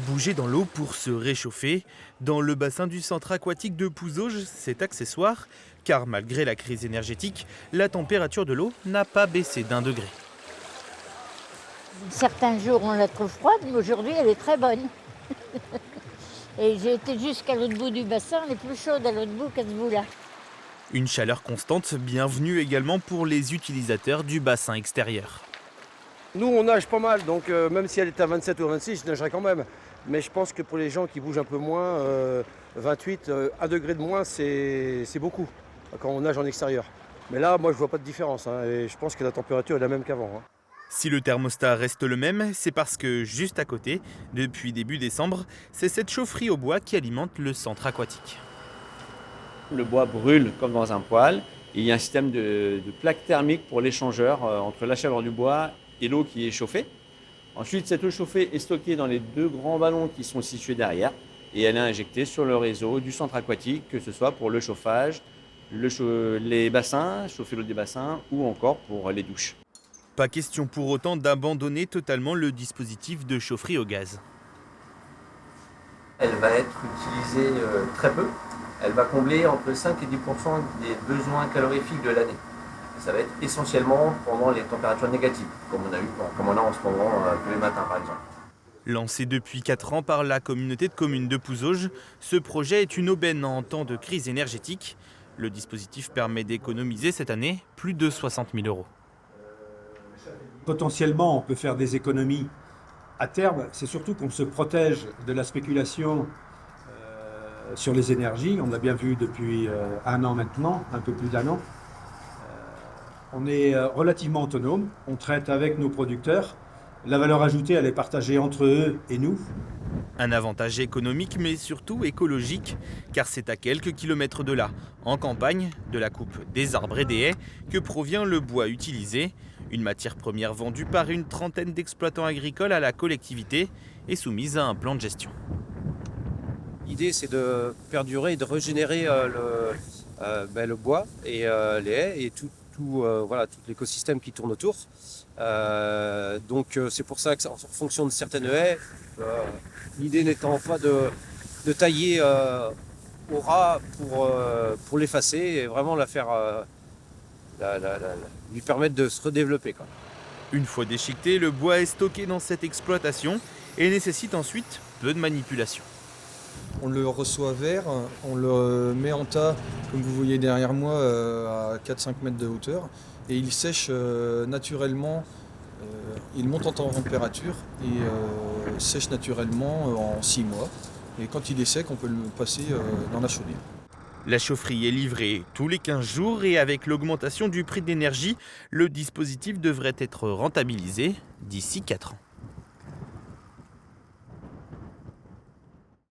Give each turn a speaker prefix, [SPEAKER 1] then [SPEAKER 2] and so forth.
[SPEAKER 1] Bouger dans l'eau pour se réchauffer. Dans le bassin du centre aquatique de Pouzauges, c'est accessoire, car malgré la crise énergétique, la température de l'eau n'a pas baissé d'1 degré.
[SPEAKER 2] Certains jours, on la trouve froide, mais aujourd'hui, elle est très bonne. Et j'ai été jusqu'à l'autre bout du bassin, elle est plus chaude à l'autre bout qu'à ce bout-là.
[SPEAKER 1] Une chaleur constante, bienvenue également pour les utilisateurs du bassin extérieur.
[SPEAKER 3] Nous, on nage pas mal, donc même si elle est à 27 ou à 26, je nagerai quand même. Mais je pense que pour les gens qui bougent un peu moins, 28, 1 degré de moins, c'est beaucoup quand on nage en extérieur. Mais là, moi, je vois pas de différence, hein, et je pense que la température est la même qu'avant, hein.
[SPEAKER 1] Si le thermostat reste le même, c'est parce que juste à côté, depuis début décembre, c'est cette chaufferie au bois qui alimente le centre aquatique.
[SPEAKER 4] Le bois brûle comme dans un poêle. Et il y a un système de plaques thermiques pour l'échangeur entre la chaleur du bois et l'eau qui est chauffée. Ensuite, cette eau chauffée est stockée dans les 2 grands ballons qui sont situés derrière. Et elle est injectée sur le réseau du centre aquatique, que ce soit pour le chauffage, les bassins, chauffer l'eau des bassins ou encore pour les douches.
[SPEAKER 1] Pas question pour autant d'abandonner totalement le dispositif de chaufferie au gaz.
[SPEAKER 5] Elle va être utilisée très peu. Elle va combler entre 5 et 10% des besoins calorifiques de l'année. Ça va être essentiellement pendant les températures négatives, comme on a en ce moment tous les matins par exemple.
[SPEAKER 1] Lancé depuis 4 ans par la communauté de communes de Pouzauges, ce projet est une aubaine en temps de crise énergétique. Le dispositif permet d'économiser cette année plus de 60 000 €.
[SPEAKER 6] Potentiellement, on peut faire des économies à terme. C'est surtout qu'on se protège de la spéculation sur les énergies. On l'a bien vu depuis 1 an maintenant, un peu plus d'1 an. On est relativement autonome. On traite avec nos producteurs. La valeur ajoutée, elle est partagée entre eux et nous.
[SPEAKER 1] Un avantage économique mais surtout écologique, car c'est à quelques kilomètres de là, en campagne, de la coupe des arbres et des haies, que provient le bois utilisé. Une matière première vendue par une trentaine d'exploitants agricoles à la collectivité et soumise à un plan de gestion.
[SPEAKER 7] L'idée, c'est de perdurer et de régénérer le bois et les haies et tout l'écosystème qui tourne autour. Donc c'est pour ça qu'en fonction de certaines haies, l'idée n'étant pas de tailler au ras pour l'effacer et vraiment la faire lui permettre de se redévelopper, quoi.
[SPEAKER 1] Une fois déchiqueté, le bois est stocké dans cette exploitation et nécessite ensuite peu de manipulation.
[SPEAKER 8] On le reçoit vert, on le met en tas, comme vous voyez derrière moi, à 4-5 mètres de hauteur. Et il sèche naturellement, il monte en température et sèche naturellement en 6 mois. Et quand il est sec, on peut le passer dans la chaudière.
[SPEAKER 1] La chaufferie est livrée tous les 15 jours et avec l'augmentation du prix de l'énergie, le dispositif devrait être rentabilisé d'ici 4 ans.